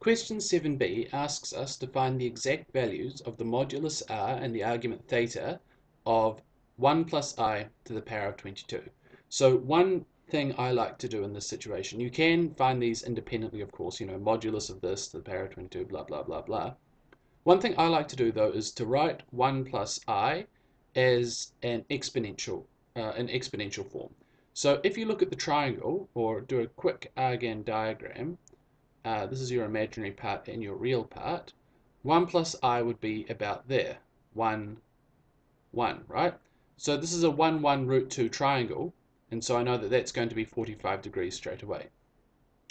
Question 7b asks us to find the exact values of the modulus r and the argument theta of 1 plus I to the power of 22. So one thing I like to do in this situation, you can find these independently, of course, modulus of this to the power of 22, blah, blah, blah, blah. One thing I like to do, though, is to write 1 plus I as an exponential form. So if you look at the triangle, or do a quick Argand diagram, this is your imaginary part and your real part. 1 plus I would be about there. 1, 1, right? So this is a 1, 1 root 2 triangle, and so I know that that's going to be 45 degrees straight away.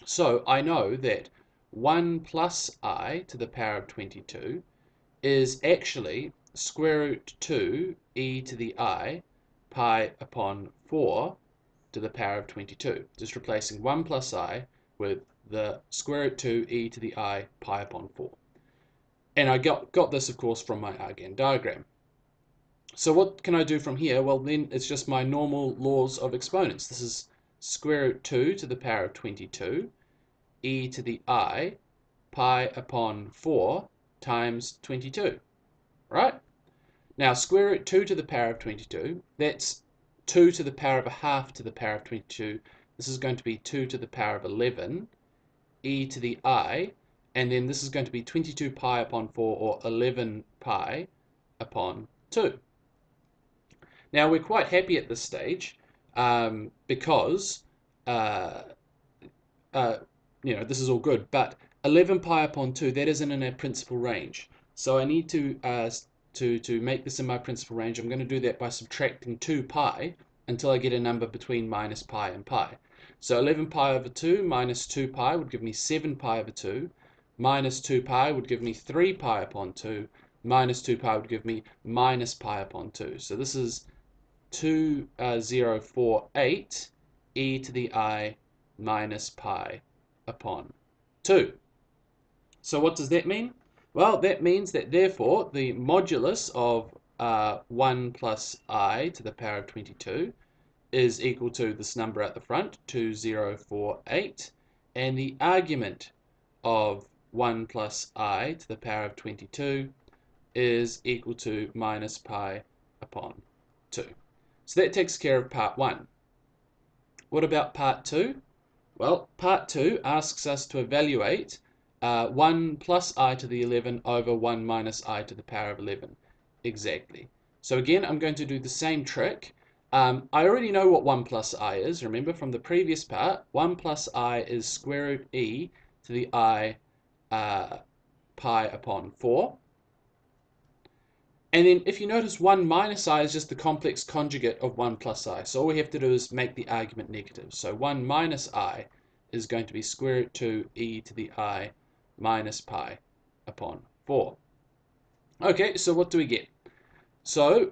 So I know that 1 plus I to the power of 22 is actually square root 2 e to the I pi upon 4 to the power of 22. Just replacing 1 plus I with the square root 2 e to the I pi upon 4. And I got this, of course, from my Argand diagram. So what can I do from here? Well, then it's just my normal laws of exponents. This is square root 2 to the power of 22 e to the I pi upon 4 times 22, right? Now, square root 2 to the power of 22, that's 2 to the power of a half to the power of 22. This is going to be 2 to the power of 11 e to the I, and then this is going to be 22 pi upon 4, or 11 pi upon 2. Now, we're quite happy at this stage because this is all good, but 11 pi upon 2, that isn't in our principal range. So I need to make this in my principal range. I'm going to do that by subtracting 2 pi until I get a number between minus pi and pi. So 11 pi over 2 minus 2 pi would give me 7 pi over 2. Minus 2 pi would give me 3 pi upon 2. Minus 2 pi would give me minus pi upon 2. So this is 2048 e to the I minus pi upon 2. So what does that mean? Well, that means that therefore the modulus of 1 plus I to the power of 22 is equal to this number at the front, 2048, and the argument of 1 plus I to the power of 22 is equal to minus pi upon 2. So that takes care of part 1. What about part 2? Well, part 2 asks us to evaluate 1 plus I to the 11 over 1 minus I to the power of 11. Exactly. So again, I'm going to do the same trick. I already know what 1 plus I is. Remember from the previous part, 1 plus I is square root e to the I pi upon 4. And then if you notice, 1 minus I is just the complex conjugate of 1 plus I. So all we have to do is make the argument negative. So 1 minus I is going to be square root 2 e to the I minus pi upon 4. Okay, so what do we get? So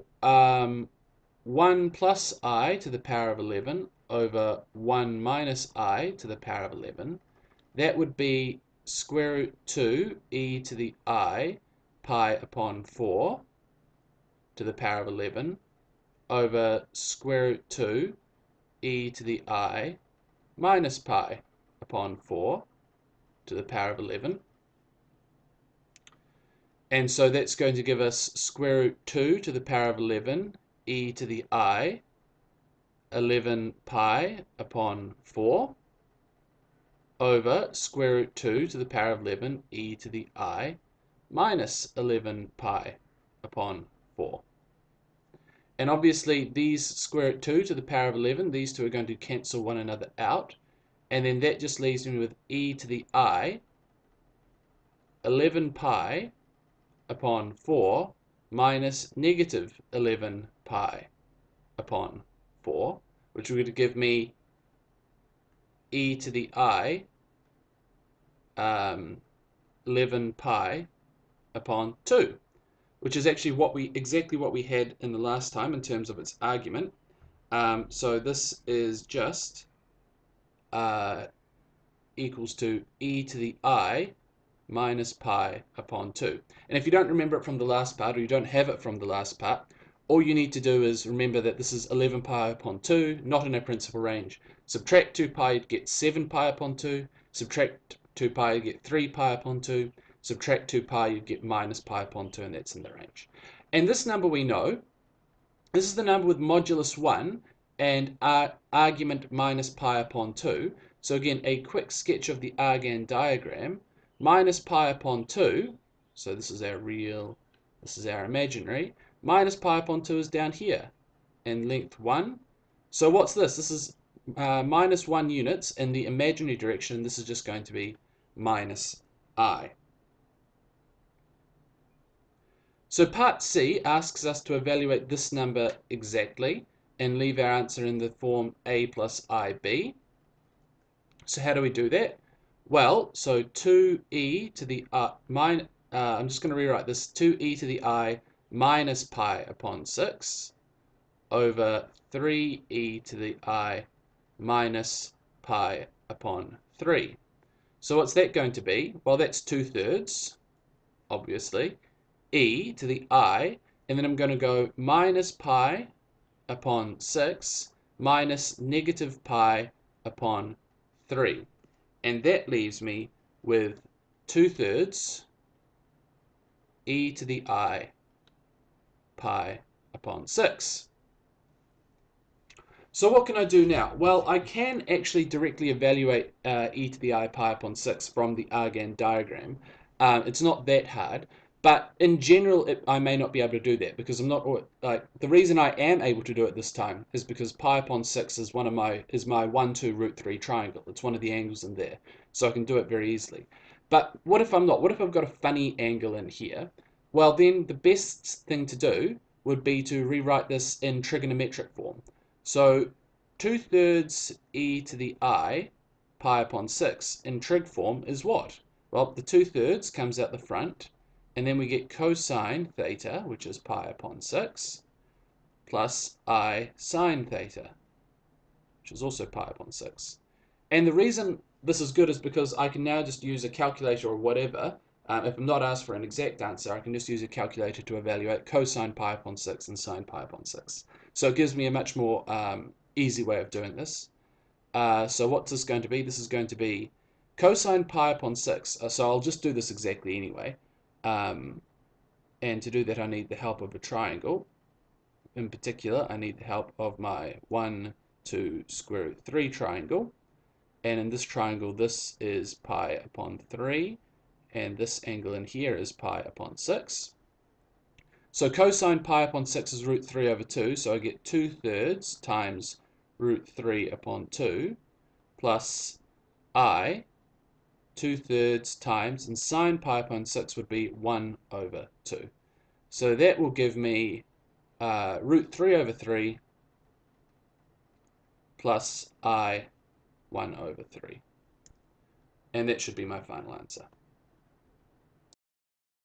1 plus I to the power of 11 over 1 minus I to the power of 11, that would be square root 2 e to the I pi upon 4 to the power of 11 over square root 2 e to the I minus pi upon 4 to the power of 11. And so that's going to give us square root 2 to the power of 11 e to the I 11 pi upon 4 over square root 2 to the power of 11 e to the I minus 11 pi upon 4. And obviously these square root 2 to the power of 11, these two are going to cancel one another out. And then that just leaves me with e to the I 11 pi upon 4 minus negative 11 pi upon 4, which would give me e to the I 11 pi upon 2, which is actually exactly what we had in the last time in terms of its argument. So this is just equals to e to the I minus pi upon 2. And if you don't remember it from the last part, or you don't have it from the last part, all you need to do is remember that this is 11 pi upon 2, not in our principal range. Subtract 2 pi, you get 7 pi upon 2. Subtract 2 pi, you get 3 pi upon 2. Subtract 2 pi, you get minus pi upon 2, and that's in the range. And this number we know, this is the number with modulus 1 and argument minus pi upon 2. So again, a quick sketch of the argand diagram. Minus pi upon 2, so this is our real, this is our imaginary. Minus pi upon 2 is down here, and length 1. So what's this? This is minus 1 units in the imaginary direction. This is just going to be minus I. So part C asks us to evaluate this number exactly and leave our answer in the form a plus ib. So how do we do that? Well, so 2e to the I'm just going to rewrite this, 2e to the I minus pi upon 6 over 3e to the I minus pi upon 3. So what's that going to be? Well, that's 2/3, obviously, e to the I, and then I'm going to go minus pi upon 6 minus negative pi upon 3. And that leaves me with 2/3 e to the I pi upon 6. So what can I do now? Well, I can actually directly evaluate e to the I pi upon 6 from the argand diagram. It's not that hard, but in general, I may not be able to do that because I'm not like the reason I am able to do it this time is because pi upon 6 is my 1, 2, root 3 triangle. It's one of the angles in there, so I can do it very easily. But what if I'm not? What if I've got a funny angle in here? Well, then the best thing to do would be to rewrite this in trigonometric form. So 2/3 e to the I pi upon 6 in trig form is what? Well, the 2/3 comes out the front, and then we get cosine theta, which is pi upon 6, plus I sine theta, which is also pi upon 6. And the reason this is good is because I can now just use a calculator or whatever. If I'm not asked for an exact answer, I can just use a calculator to evaluate cosine pi upon 6 and sine pi upon 6. So it gives me a much more easy way of doing this. So what's this going to be? This is going to be cosine pi upon 6. So I'll just do this exactly anyway. And to do that, I need the help of a triangle. In particular, I need the help of my 1, 2, square root 3 triangle. And in this triangle, this is pi upon 3. And this angle in here is pi upon 6. So cosine pi upon 6 is root 3 over 2. So I get 2/3 times root 3 upon 2 plus I 2/3 times, and sine pi upon 6 would be 1 over 2. So that will give me root 3 over 3 plus I 1 over 3. And that should be my final answer.